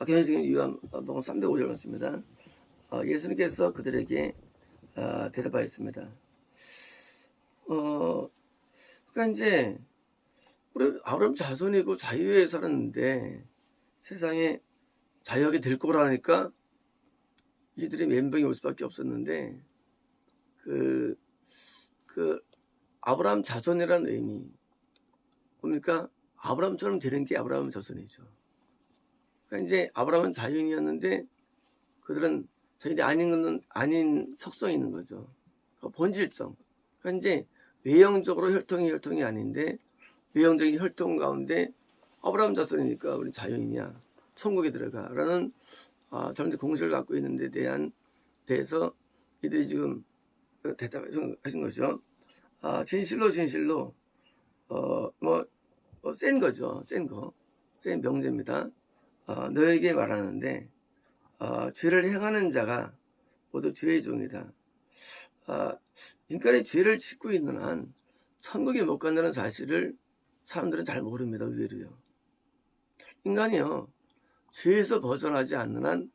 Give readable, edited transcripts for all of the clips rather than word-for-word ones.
박현승의 유언 305절 같습니다. 예수님께서 그들에게 대답하였습니다. 그러니까 이제 우리 아브라함 자손이고 자유에 살았는데 세상에 자유하게 될 거라니까 이들이 멘붕이 올 수밖에 없었는데 그 아브라함 자손이라는 의미 뭡니까? 아브라함처럼 되는 게 아브라함 자손이죠. 그러니까 이제 아브라함은 자유인이었는데 그들은 자유인이 아닌 속성이 있는 거죠. 본질성. 그러니까 이제 외형적으로 혈통이 아닌데 외형적인 혈통 가운데 아브라함 자손이니까 우리 자유인이야. 천국에 들어가라는 잘못된 공식을 갖고 있는 데 대해서 이들이 지금 대답하신 거죠. 진실로 센 거죠. 센 명제입니다. 너에게 말하는데 죄를 행하는 자가 모두 죄의 종이다. 인간이 죄를 짓고 있는 한 천국에 못 간다는 사실을 사람들은 잘 모릅니다. 의외로요. 인간이요 죄에서 벗어나지 않는 한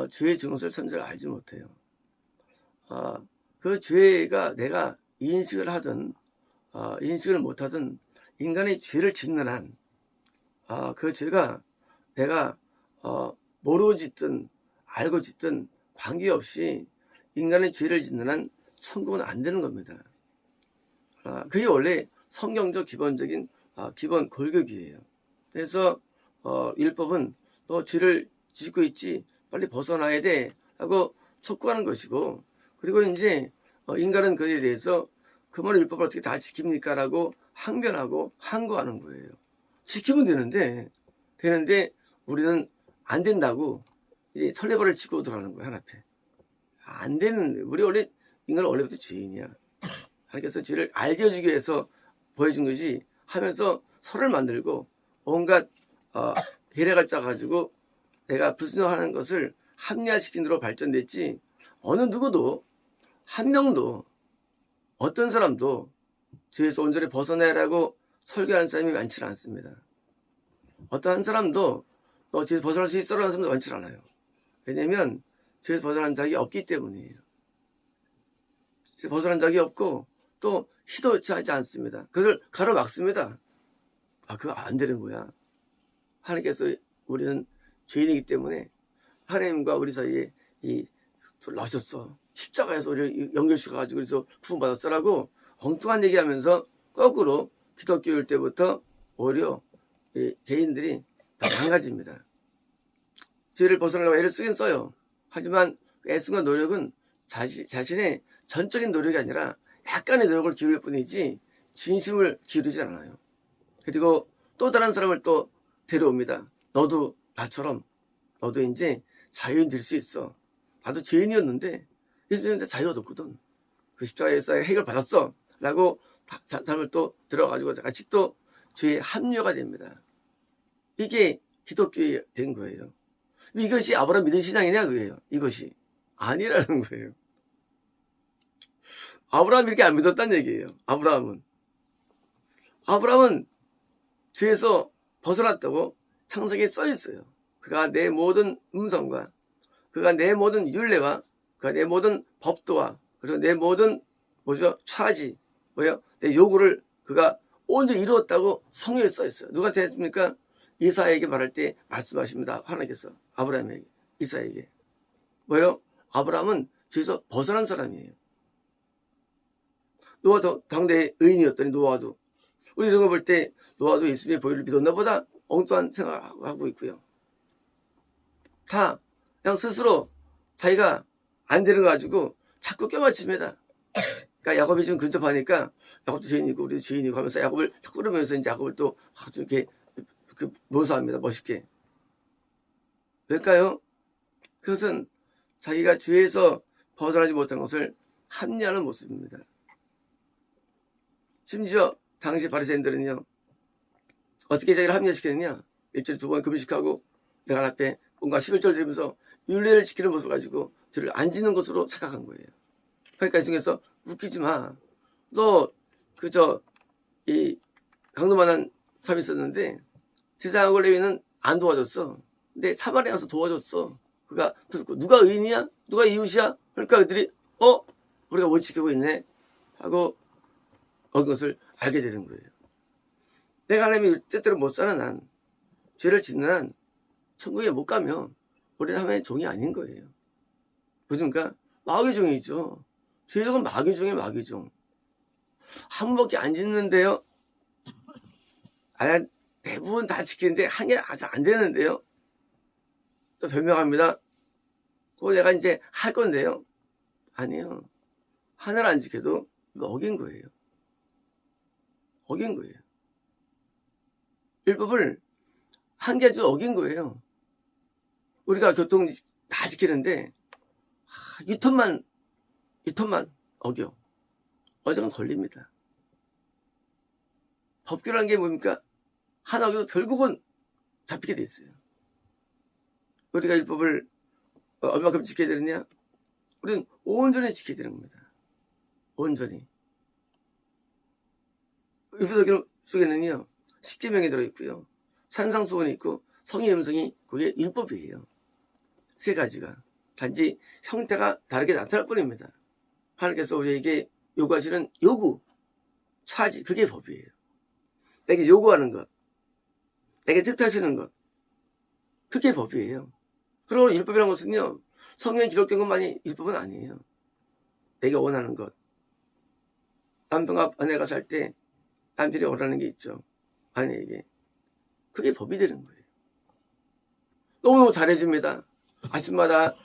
죄의 증오를 잘 알지 못해요. 그 죄가 내가 인식을 하든 인식을 못하든 인간이 죄를 짓는 한 그 죄가 내가 모르고 짓든 알고 짓든 관계없이 인간의 죄를 짓는 한 천국은 안 되는 겁니다. 그게 원래 성경적 기본적인 기본 골격이에요. 그래서 율법은 너 죄를 짓고 있지 빨리 벗어나야 돼 하고 촉구하는 것이고, 그리고 이제 인간은 그에 대해서 그만의 율법을 어떻게 다 지킵니까? 라고 항변하고 항거하는 거예요. 지키면 되는데 우리는 안 된다고 이제 설레발을 치고 들어가는 거야. 하나앞에 안 되는, 우리 원래 인간은 원래부터 죄인이야. 하나님께서 죄를 알게 해주기 위해서 보여준 것이 하면서 설을 만들고 온갖 계략을 짜가지고 내가 불순종하는 것을 합리화시킨 대로 발전됐지, 어느 누구도 한 명도 어떤 사람도 죄에서 온전히 벗어나라고 설교하는 사람이 많지 않습니다. 어떤 한 사람도 너 죄에서 벗어날 수 있어라는 사람도 많지 않아요. 왜냐면 죄에서 벗어난 적이 없기 때문이에요. 벗어난 적이 없고 또 시도치 하지 않습니다. 그걸 가로막습니다. 그거 안 되는 거야. 하나님께서 우리는 죄인이기 때문에 하나님과 우리 사이에 나셨어. 십자가에서 우리를 연결시켜가지고 그래서 구원받았어라고 엉뚱한 얘기하면서 거꾸로 기독교일 때부터 오히려 개인들이 다 망가집니다. 죄를 벗어나려고 애를 쓰긴 써요. 하지만 애쓴 노력은 자신의 전적인 노력이 아니라 약간의 노력을 기울일 뿐이지 진심을 기울이지 않아요. 그리고 또 다른 사람을 또 데려옵니다. 너도 나처럼 너도 이제 자유인 될 수 있어. 나도 죄인이었는데 예수님한테 자유 얻었거든. 그 십자가에서 해결받았어 라고 사람을 또 들어가지고 같이 또 죄에 합류가 됩니다. 이게 기독교에 된 거예요. 이것이 아브라함 믿은 신앙이냐 그거예요. 이것이 아니라는 거예요. 아브라함이 이렇게 안 믿었다는 얘기예요. 아브라함은 죄에서 벗어났다고 창세기에 써 있어요. 그가 내 모든 음성과 그가 내 모든 율례와 그가 내 모든 법도와 그리고 내 모든 차지 내 요구를 그가 온전히 이루었다고 성경에 써 있어요. 누구한테 했습니까? 이사야에게 말할 때 말씀하십니다. 하나님께서 아브라함에게, 이사야에게. 아브라함은 죄에서 벗어난 사람이에요. 노아도 당대의 의인이었더니 노아도, 우리 이런 거 볼 때 노아도 예수님의 보혈을 믿었나 보다 엉뚱한 생각하고 있고요. 다 그냥 스스로 자기가 안 되는 거 가지고 자꾸 껴맞춥니다. 그러니까 야곱이 좀 근접하니까 야곱도 죄인이고 우리도 죄인이고 하면서 야곱을 끌으면서 이제 야곱을 또 좀 이렇게 묘사합니다. 멋있게. 왜일까요? 그것은 자기가 죄에서 벗어나지 못한 것을 합리하는 모습입니다. 심지어 당시 바리새인들은요 어떻게 자기를 합리화시켰느냐, 일주일에 2번 금식하고 내가 앞에 뭔가 11절 드리면서 율례를 지키는 모습을 가지고 죄를 안 짓는 것으로 착각한 거예요. 그러니까 이 중에서 웃기지 마. 너 이 강도만한 사람이 있었는데 제사장하고 레위는 안 도와줬어. 근데 사마리아 가서 도와줬어. 그가 누가 의인이야? 누가 이웃이야? 그러니까 그들이 우리가 못 지키고 있네 하고 그것을 알게 되는 거예요. 내가 하나님의 뜻대로 못 사는 한, 죄를 짓는 한 천국에 못 가면 우리는 하나님의 종이 아닌 거예요. 그러니까 마귀 종이죠. 죄적은 마귀 종이에요. 마귀 종. 한 번밖에 안 짓는데요. 대부분 다 지키는데 한 개 아직 안 되는데요. 또 변명합니다. 그거 내가 이제 할 건데요. 아니요. 하나를 안 지켜도 어긴 거예요. 어긴 거예요. 율법을 한 개 아주 어긴 거예요. 우리가 교통 다 지키는데 유턴만 어겨. 어정은 걸립니다. 법규라는 게 뭡니까? 하나 어겨도 결국은 잡히게 돼 있어요. 우리가 율법을 얼마큼 지켜야 되느냐? 우리는 온전히 지켜야 되는 겁니다. 온전히. 율법 속에는요, 십계명이 들어있고요, 산상수훈이 있고 성의 음성이 그게 율법이에요. 세 가지가. 단지 형태가 다르게 나타날 뿐입니다. 하나님께서 우리에게 요구하시는 요구, 차지, 그게 법이에요. 내게 요구하는 것, 내게 뜻하시는 것, 그게 법이에요. 그리고 율법이라는 것은요, 성경에 기록된 것만이 율법은 아니에요. 내가 원하는 것. 남편과 아내가 살 때 남편이 원하는 게 있죠. 아내에게. 그게 법이 되는 거예요. 너무너무 잘해줍니다. 아침마다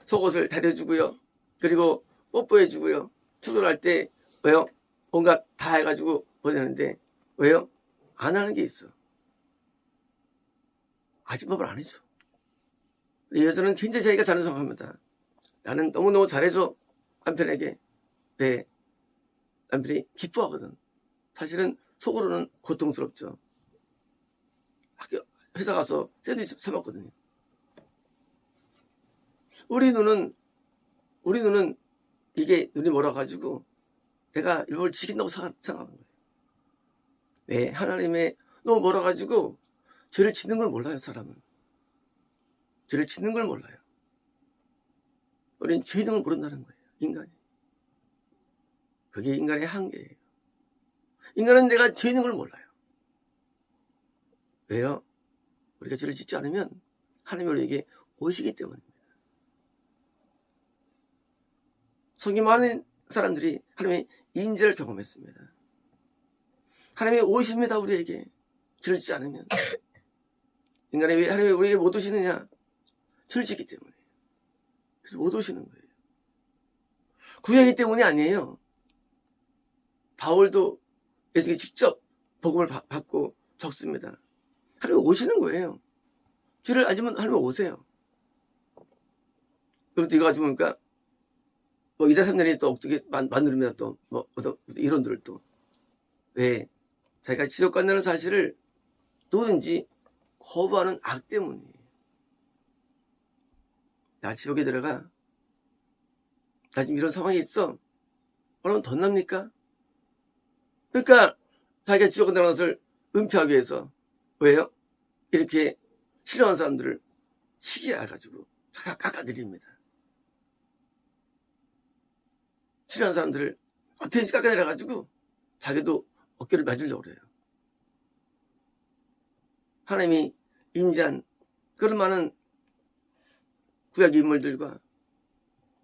속옷을 다려주고요. 그리고 뽀뽀해주고요. 투덜할 때 왜요? 뭔가 다 해가지고 보내는데 왜요? 안 하는 게 있어. 아침밥을 안 해줘. 이 여자는 굉장히 자기가 잘하는 생각합니다. 나는 너무너무 잘해줘. 남편에게. 왜? 남편이 기뻐하거든. 사실은 속으로는 고통스럽죠. 회사 가서 샌드위치 사먹거든요. 우리 눈은 이게 눈이 멀어가지고 내가 율법을 지킨다고 생각하는 거예요. 왜? 하나님의 너무 멀어가지고 죄를 짓는 걸 몰라요, 사람은. 죄를 짓는 걸 몰라요. 우리는 죄 있는 걸 모른다는 거예요, 인간이. 그게 인간의 한계예요. 인간은 내가 죄 있는 걸 몰라요. 왜요? 우리가 죄를 짓지 않으면 하나님이 우리에게 오시기 때문입니다. 성경 많은 사람들이 하나님의 임재를 경험했습니다. 하나님이 오십니다, 우리에게. 죄를 짓지 않으면. 인간이 왜 하나님이 우리에게 못 오시느냐? 죄를 짓기 때문에. 그래서 못 오시는 거예요. 구약이기 때문이 아니에요. 바울도 예수님께 직접 복음을 받고 적습니다. 하나님 오시는 거예요. 죄를 알지면 하나님 오세요. 그럼 또 이거 가지고 보니까 2달 3년이 또 어떻게 만들면 또 이론들을 또 왜? 자기가 지옥 간다는 사실을 누구든지 거부하는 악 때문이에요. 나 지옥에 들어가. 나 지금 이런 상황이 있어. 그러면 덧납니까? 그러니까 자기가 지옥 간다는 것을 은폐하기 위해서 왜요? 이렇게 싫어하는 사람들을 시기해 가지고 깎아드립니다. 싫어하는 사람들을 어떻게든지 깎아내려 가지고 자기도 어깨를 맞으려고 그래요. 하나님이 임재한 그런 많은 구약 인물들과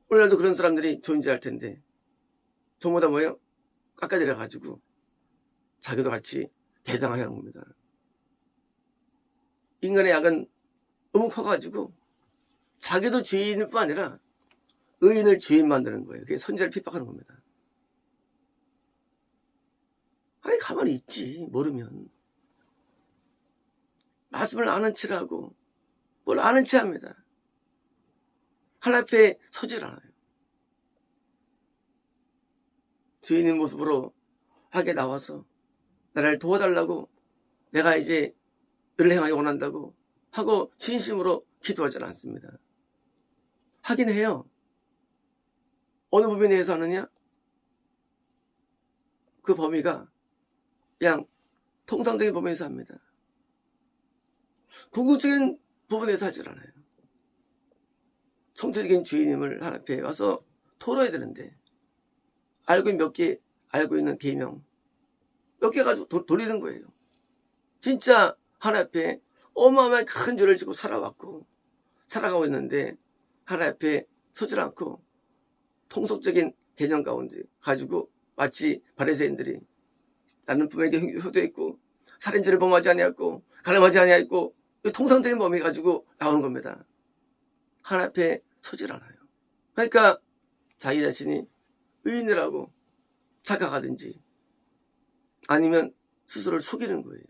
오늘날도 그런 사람들이 존재할 텐데 전부 다 뭐예요? 깎아내려 가지고 자기도 같이 대당하게 하는 겁니다. 인간의 약은 너무 커가지고 자기도 죄인일 뿐 아니라 의인을 죄인 만드는 거예요. 그게 선지자를 핍박하는 겁니다. 아니 가만히 있지 모르면. 말씀을 아는 체라고 뭘 아는 체 합니다. 하나님 앞에 서질 않아요. 죄인의 모습으로 하게 나와서 나를 도와달라고 내가 이제 을을 행하기 원한다고 하고 진심으로 기도하지는 않습니다. 하긴 해요. 어느 범위 내에서 하느냐? 그 범위가 그냥 통상적인 범위에서 합니다. 궁극적인 부분에서 하질 않아요. 총체적인 주인님을 하나님 앞에 와서 토로해야 되는데, 몇 개 알고 있는 계명 몇 개 가지고 돌리는 거예요. 진짜 하나님 앞에 어마어마한 큰 죄를 지고 살아왔고 살아가고 있는데 하나님 앞에 서질 않고 통속적인 개념 가운데 가지고 마치 바리새인들이 나는 분명히 효도했고 살인죄를 범하지 아니했고 가늠하지 아니했고 통상적인 범위 가지고 나오는 겁니다. 하나님 앞에 서질 않아요. 그러니까 자기 자신이 의인이라고 착각하든지 아니면 스스로를 속이는 거예요.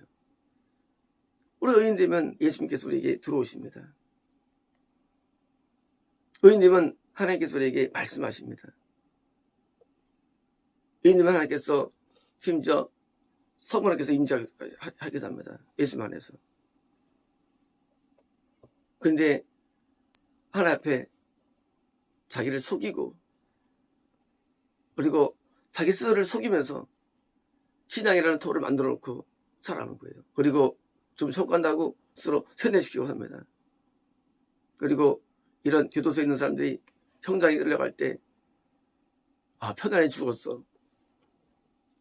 우리 의인 되면 예수님께서 우리에게 들어오십니다. 의인 되면 하나님께서 우리에게 말씀하십니다. 의인 되면 하나님께서 심지어 성부님께서 임재하기도 합니다. 예수님 안에서. 그런데 하나님 앞에 자기를 속이고 그리고 자기 스스로를 속이면서 신앙이라는 토를 만들어 놓고 살아가는 거예요. 그리고 좀 속간다고 스스로 세뇌시키고 삽니다. 그리고 이런 교도소에 있는 사람들이 형장에 끌려갈 때 편안해 죽었어.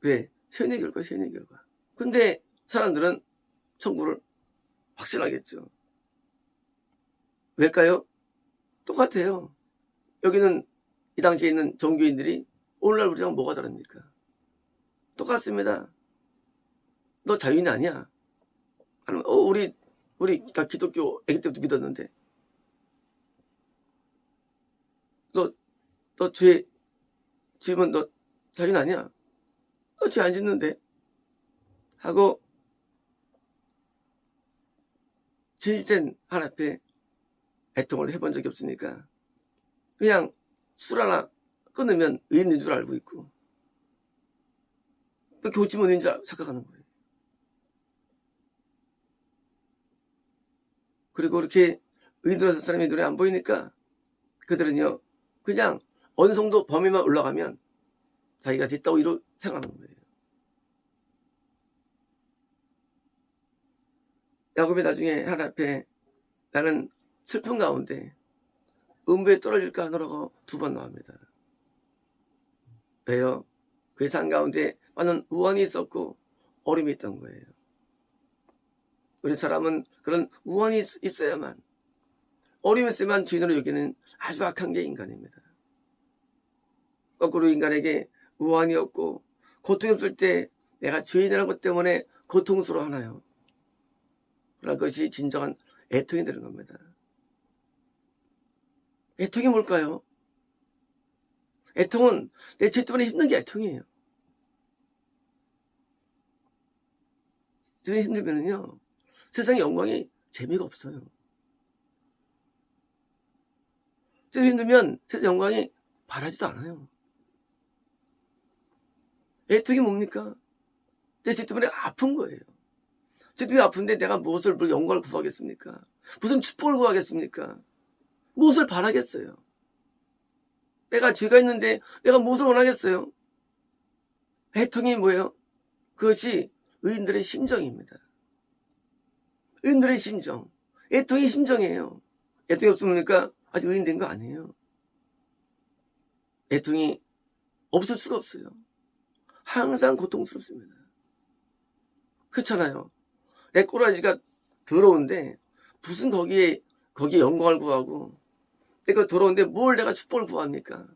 왜? 세뇌 결과. 근데 사람들은 천국을 확신하겠죠. 왜일까요? 똑같아요. 여기는 이 당시에 있는 종교인들이 오늘날 우리랑 뭐가 다릅니까? 똑같습니다. 너 자유인 아니야? 아니면 우리 다 기독교 애기 때부터 믿었는데 너 죄 지으면 너 자유인 아니야? 너 죄 안 짓는데? 하고 진실된 하나님 앞에 애통을 해본 적이 없으니까 그냥 술 하나 끊으면 의인인 줄 알고 있고 교집문인 줄 착각하는 거예요. 그리고 이렇게 의인들어서 사람이 눈에 안 보이니까 그들은요 그냥 어느 정도 범위만 올라가면 자기가 됐다고 이렇게 생각하는 거예요. 야곱이 나중에 하나님 앞에 나는 슬픈 가운데 음부에 떨어질까 하노라고 2번 나옵니다. 왜요? 그 산 가운데 많은 우환이 있었고 어려움이 있던 거예요. 우리 사람은 그런 우환이 있어야만 어려움이 있어야만 주인으로 여기는 아주 악한 게 인간입니다. 거꾸로 인간에게 우환이 없고 고통이 없을 때 내가 죄인이라는 것 때문에 고통스러워 하나요? 그러나 그것이 진정한 애통이 되는 겁니다. 애통이 뭘까요? 애통은 내 죄 때문에 힘든 게 애통이에요. 죄 힘들면요 세상의 영광이 재미가 없어요. 죄 힘들면 세상 영광이 바라지도 않아요. 애통이 뭡니까? 내 죄 때문에 아픈 거예요. 죄 때문에 아픈데 내가 무엇을 영광을 구하겠습니까? 무슨 축복을 구하겠습니까? 무엇을 바라겠어요? 내가 죄가 있는데 내가 무엇을 원하겠어요? 애통이 뭐예요? 그것이 의인들의 심정입니다. 의인들의 심정. 애통이 심정이에요. 애통이 없으니까 아직 의인 된 거 아니에요. 애통이 없을 수가 없어요. 항상 고통스럽습니다. 그렇잖아요. 내 꼬라지가 더러운데 무슨 거기에 영광을 구하고 내가 더러운데 뭘 내가 축복을 구합니까?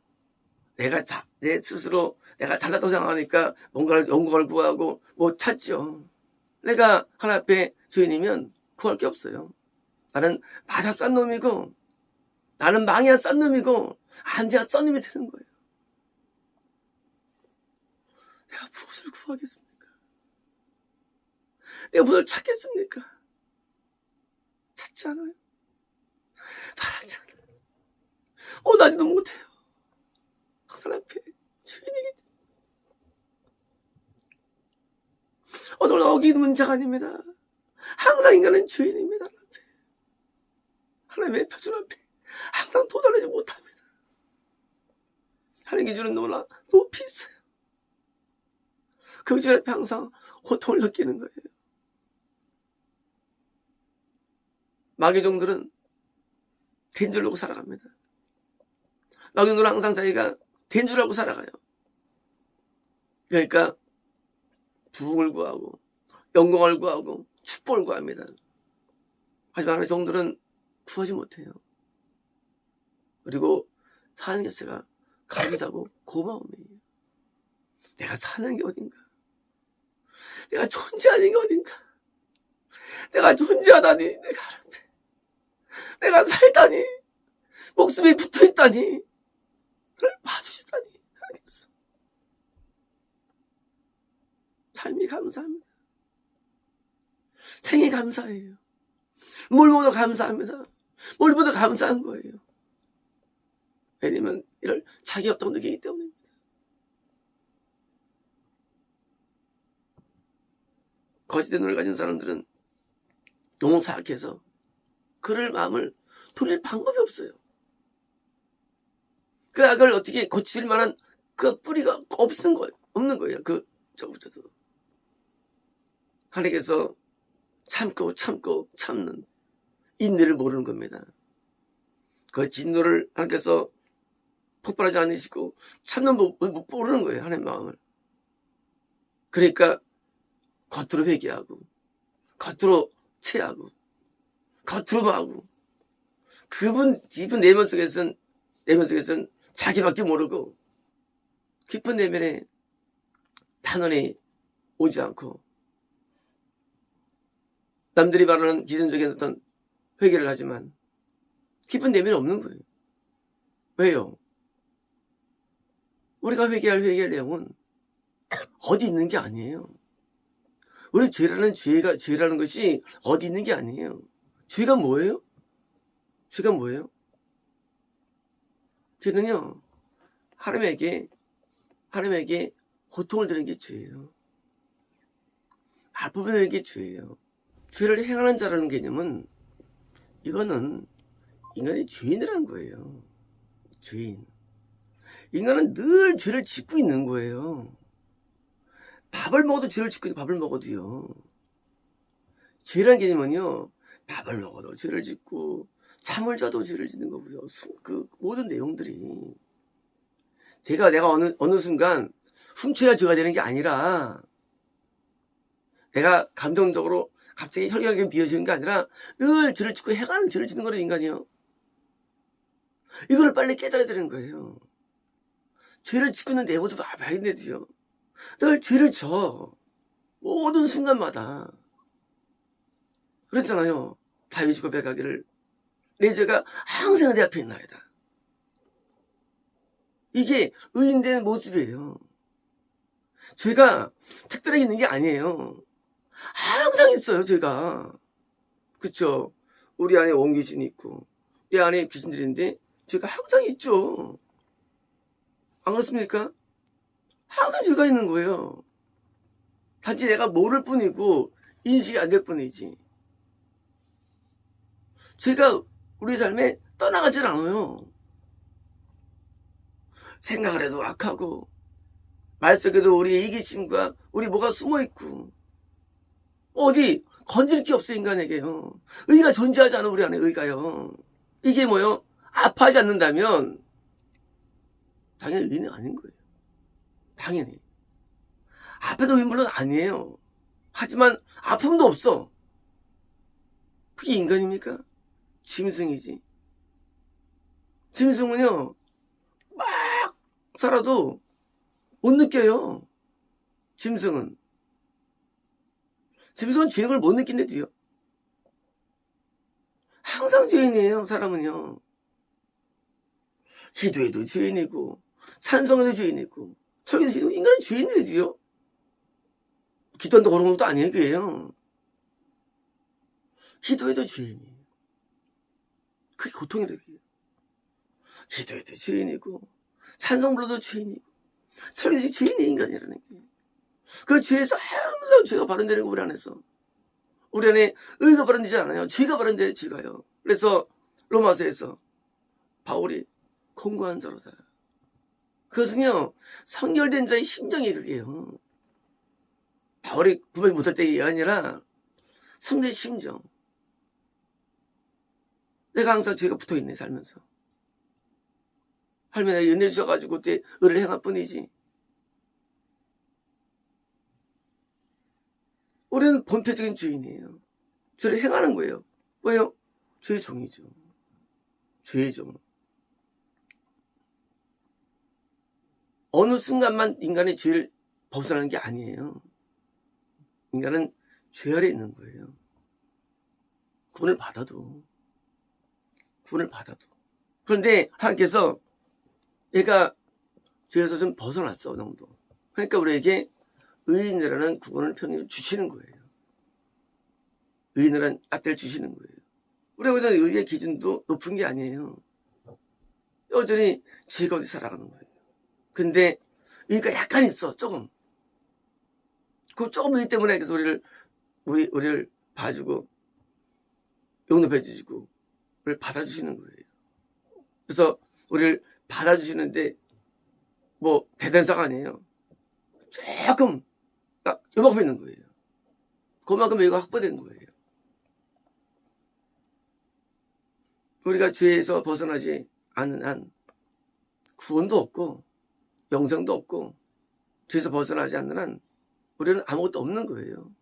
내 스스로 내가 잘났다고 생각하니까 뭔가를 영광을 구하고 뭐 찾죠. 내가 하나님 앞에 죄인이면 구할 게 없어요. 나는 맞아 싼 놈이고 나는 망해야 싼 놈이고 안 돼야 싼 놈이 되는 거예요. 내가 무엇을 구하겠습니까? 내가 무엇을 찾겠습니까? 찾지 않아요. 바라지 않아요. 나지도 못해요. 하나님 앞에 죄인이기 때문에. 오늘 어긴 문제가 아닙니다. 항상 인간은 죄인입니다. 하나님의 표준 앞에 항상 도달하지 못합니다. 하나님 기준은 너무나 높이 있어요. 그 기준 앞에 항상 고통을 느끼는 거예요. 마귀 종들은 된 줄 알고 살아갑니다. 마귀 종들은 항상 자기가 된 줄 알고 살아가요. 그러니까 부흥을 구하고 영광을 구하고 축복을 구합니다. 하지만 하나님의 종들은 구하지 못해요. 그리고 사는 게 자체가 감사하고 고마움이에요. 내가 사는 게 어딘가? 내가 존재하는 게 어딘가? 내가 존재하다니, 내가 살다니, 목숨이 붙어있다니, 나를 봐주시다니, 하나님께서. 삶이 감사합니다. 생이 감사해요. 뭘 먹어도 감사합니다. 뭘 먹어도 감사한 거예요. 왜냐면 이를 자기 없다고 느끼기 때문입니다. 거짓된 눈을 가진 사람들은 너무 사악해서 그럴 마음을 돌릴 방법이 없어요. 그 악을 어떻게 고칠 만한 그 뿌리가 없는 거예요. 저거부터도. 하나님께서 참고 참는 인내를 모르는 겁니다. 그 진노를 하나님께서 폭발하지 않으시고 참는 못 모르는 거예요. 하나님의 마음을. 그러니까 겉으로 회개하고 겉으로 체하고 겉으로 하고 깊은 내면 속에서는 자기밖에 모르고 깊은 내면에 단언이 오지 않고 남들이 말하는 기존적인 어떤 회개를 하지만 깊은 내면이 없는 거예요. 왜요? 우리가 회개할 내용은 어디 있는 게 아니에요. 우리 죄라는 것이 어디 있는 게 아니에요. 죄가 뭐예요? 죄는요, 하나님에게 고통을 드리는 게 죄예요. 아픔을 드리는 게 죄예요. 죄를 행하는 자라는 개념은 이거는 인간의 죄인이라는 거예요. 죄인. 인간은 늘 죄를 짓고 있는 거예요. 밥을 먹어도 죄를 짓고 있는 밥을 먹어도요. 죄라는 개념은요, 밥을 먹어도 죄를 짓고 잠을 자도 죄를 짓는 거고요. 그 모든 내용들이 내가 어느 순간 훔쳐야 죄가 되는 게 아니라 내가 감정적으로 갑자기 혈기가 비어지는 게 아니라 늘 죄를 짓고 해가는 죄를 짓는 거는 인간이요. 이걸 빨리 깨달아야 되는 거예요. 죄를 짓고 있는 내 모습을 봐야 되는데도요. 늘 죄를 져. 모든 순간마다. 그랬잖아요. 다윗이 고백하기를 내 죄가 항상 내 앞에 있나이다. 이게 의인된 모습이에요. 죄가 특별하게 있는 게 아니에요. 항상 있어요, 죄가. 그쵸? 우리 안에 원귀신이 있고 내 안에 귀신들이 있는데 죄가 항상 있죠. 안 그렇습니까? 항상 죄가 있는 거예요. 단지 내가 모를 뿐이고 인식이 안 될 뿐이지. 죄가 우리 삶에 떠나가질 않아요. 생각을 해도 악하고 말 속에도 우리의 이기심과 우리 뭐가 숨어있고 어디 건질 게 없어 인간에게요. 의가 존재하지 않아 우리 안에 의가요. 이게 뭐요? 아파하지 않는다면 당연히 의는 아닌 거예요. 당연히. 아파도 의는 물론 아니에요. 하지만 아픔도 없어. 그게 인간입니까? 짐승이지. 짐승은요 막 살아도 못 느껴요. 짐승은 죄를 못 느낀대도요. 항상 죄인이에요. 사람은요. 기도에도 죄인이고 찬송에도 죄인이고 철기도 죄인이고 인간은 죄인이래도요. 기도한다 그런 것도 아니에요. 그게요. 기도에도 죄인이에요. 그게 고통이래요. 기도에도 죄인이고 찬송 불러도 죄인이고 철기도 죄인의 인간이라는 게. 그 죄에서 항상 죄가 발현되는 거 우리 안에서. 우리 안에 의가 발현되지 않아요. 죄가 발현돼요. 죄가요. 그래서 로마서에서 바울이 공고한 자로다. 그것은요 성결된 자의 심정이 그게요. 바울이 구별 못할 때가 아니라 성도의 심정. 내가 항상 죄가 붙어있네, 살면서. 하나님이 내가 은혜 주셔가지고 그때 의를 행할 뿐이지. 우리는 본태적인 죄인이에요. 죄를 행하는 거예요. 왜요? 죄의 종이죠. 죄의 종. 어느 순간만 인간의 죄를 벗어나는 게 아니에요. 인간은 죄 아래 있는 거예요. 구원을 받아도. 그런데 하나님께서 얘가 죄에서 좀 벗어났어, 어느 정도. 그러니까 우리에게 의인이라는 구원을 평일 주시는 거예요. 의인이라는 앗대를 주시는 거예요. 우리가 보는 의의 기준도 높은 게 아니에요. 여전히 죄 가운데 살아가는 거예요. 근데 의가 약간 있어, 조금. 그 조금 의 때문에 그래서 우리를 봐주고 용납해 주시고 우리를 받아주시는 거예요. 그래서 우리를 받아주시는데 뭐 대단사가 아니에요. 조금 딱 요만큼 있는 거예요. 그만큼 의가 확보된 거예요. 우리가 죄에서 벗어나지 않는 한 구원도 없고 영생도 없고 죄에서 벗어나지 않는 한 우리는 아무것도 없는 거예요.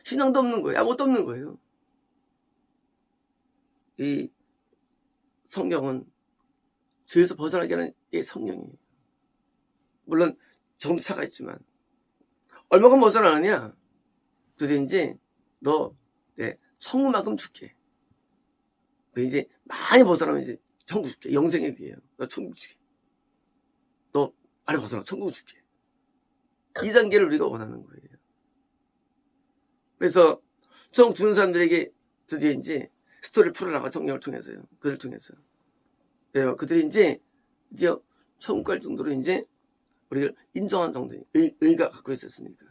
신앙도 없는 거예요. 아무것도 없는 거예요. 이 성경은 죄에서 벗어나게 하는 이 성령이에요. 물론 조금도 차가 있지만 얼마큼 벗어나느냐? 그래서 너 내 천국만큼 줄게. 이제 많이 벗어나면 이제 천국 줄게. 영생의 기회예요. 너 천국 줄게. 너 많이 벗어나 천국 줄게. 이 단계를 우리가 원하는 거예요. 그래서 천국 주는 사람들에게 드디어 이제 스토리를 풀어나가 성령을 통해서요. 그들 통해서. 왜요? 그들이 이제 드디어 천국 갈 정도로 이제 우리를 인정한 정도 의가 갖고 있었으니까.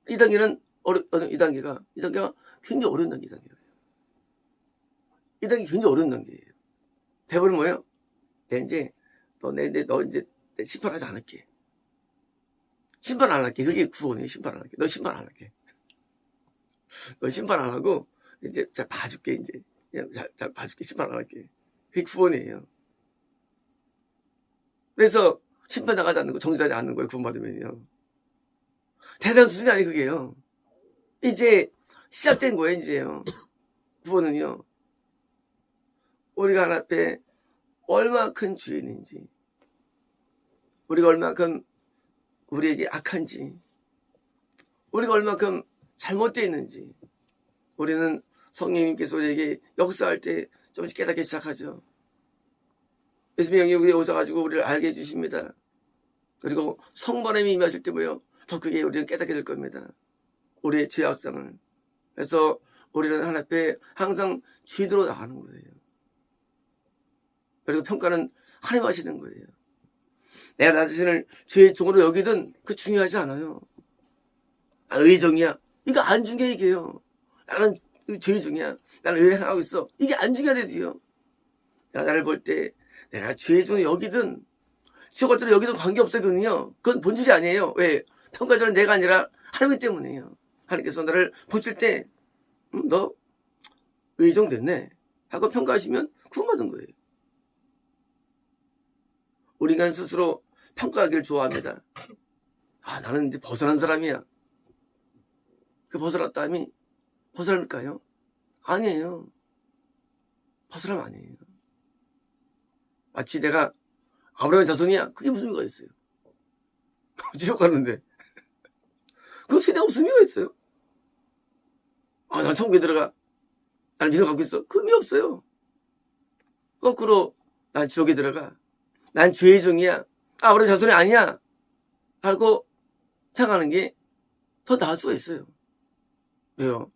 이 단계는 이 단계가 굉장히 어려운 단계, 이 단계 굉장히 어려운 단계예요. 대부분 뭐예요? 너 이제 내 심판하지 않을게. 심판 안 할게. 그게 구원이에요. 심판 안 할게. 너 심판 안 할게. 너 심판 안 하고 이제 잘 봐줄게. 이제 잘 봐줄게. 심판 안 할게. 그게 구원이에요. 그래서 심판 나가지 않는 거, 정죄하지 않는 거예요. 구원받으면요. 대단한 수준이 아니 그게요. 이제 시작된 거예요. 이제요. 구원은요. 우리가 하나님 앞에 얼마나 큰 죄인인지, 우리가 얼마큼 우리에게 악한지, 우리가 얼마큼 잘못되어 있는지 우리는 성령님께서 우리에게 역사할 때 조금씩 깨닫기 시작하죠. 예수님의 영이 우리에 오셔가지고 우리를 알게 해주십니다. 그리고 성만함이 임하실 때 뭐요? 더 크게 우리는 깨닫게 될 겁니다. 우리의 죄악성을. 그래서 우리는 하나님 앞에 항상 죄대로 나가는 거예요. 그리고 평가는 하나님 하시는 거예요. 내가 나 자신을 죄의 종으로 여기든 그 중요하지 않아요. 의정이야. 이거 안 중요해 이게요. 나는 죄의 종이야. 나는 의를 행하고 있어. 이게 안 중요하대요. 나를 볼 때 내가 죄의 종을 여기든 지옥갈대로 여기든 관계없어거든요. 그건 본질이 아니에요. 왜? 평가자는 내가 아니라 하나님 때문이에요. 하나님께서 나를 보실 때 너 의정 됐네 하고 평가하시면 구원받은 거예요. 우리 인간 스스로 평가하기를 좋아합니다. 나는 이제 벗어난 사람이야. 그 벗어났다음이 벗어날까요? 아니에요. 벗어나면 아니에요. 마치 내가 아브라함의 자손이야. 그게 무슨 의미가 있어요? 지옥 가는데. 그 세대가 무슨 의미가 있어요? 난 천국에 들어가. 난 믿음 갖고 있어. 그 의미 없어요. 거꾸로 난 지옥에 들어가. 난 죄의 종이야. 아브라함의 자손이 아니야. 하고 생각하는 게 더 나을 수가 있어요. 왜요?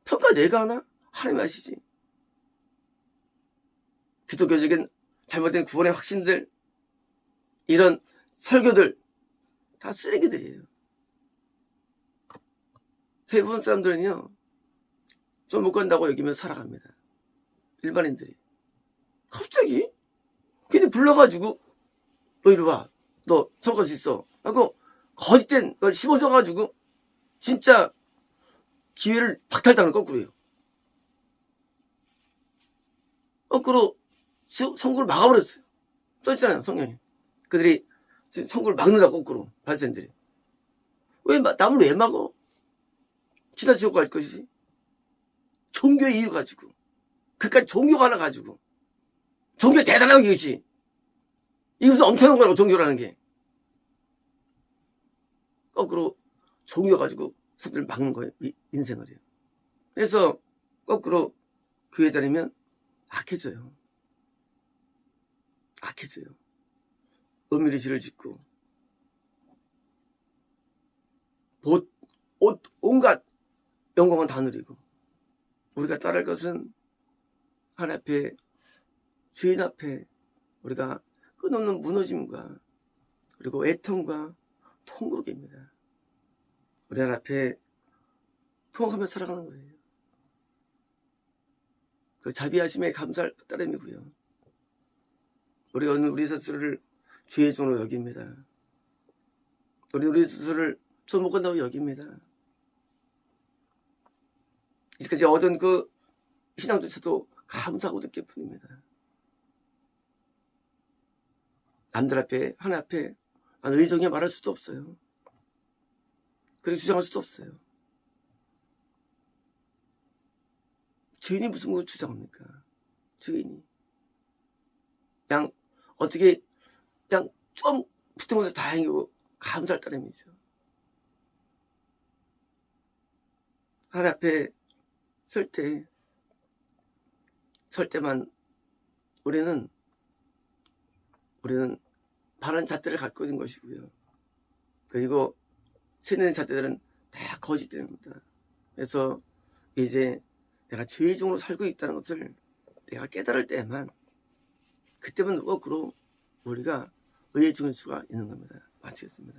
평가 내가 하나? 하나님이 하시지. 기독교적인 잘못된 구원의 확신들, 이런 설교들 다 쓰레기들이에요. 대부분 사람들은요, 좀 못 간다고 여기면 살아갑니다. 일반인들이. 갑자기 괜히 불러가지고 너 이리 와. 너 천국 갈 수 있어. 하고 거짓된 걸 심어줘가지고 진짜 기회를 박탈당하는 거꾸로요. 거꾸로 선거를 막아버렸어요. 써있잖아요, 성경에. 그들이 선거를 막는다, 거꾸로. 바리새인들이. 남을 왜 막어? 지나 지옥 갈 것이지. 종교의 이유 가지고. 그까지 종교가 하나 가지고. 종교 대단한 게 이것이. 이게 무슨 엄청난 거라고, 종교라는 게. 거꾸로 종교 가지고 사람들을 막는 거예요, 인생을요. 그래서 거꾸로 교회 다니면 악해져요. 악해져요. 은밀히 죄를 짓고 온갖 영광은 다 누리고, 우리가 따를 것은 하나님 앞에, 주인 앞에 우리가 끝없는 무너짐과 그리고 애통과 통곡입니다. 우리 하나님 앞에 통곡하며 살아가는 거예요. 그 자비하심에 감사할 따름이고요. 우리가 우리 스스로를 주의 종으로 여깁니다. 우리 스스로를 손 못 간다고 여깁니다. 이제까지 얻은 그 신앙조차도 감사하고 듣게 뿐입니다. 남들 앞에, 하나님 앞에 의정에 말할 수도 없어요. 그렇게 주장할 수도 없어요. 주인이 무슨 걸 주장합니까? 주인이. 그냥 어떻게 그냥 좀 붙은 것에서 다행이고 감사할 따름이죠. 하나님 앞에 설 때만 우리는 바른 잣대를 갖고 있는 것이고요. 그리고 세뇌된 잣대들은 다 거짓됩니다. 그래서 이제 내가 죄의 종으로 살고 있다는 것을 내가 깨달을 때만, 그때만 거꾸로 우리가 의의 종일 수가 있는 겁니다. 마치겠습니다.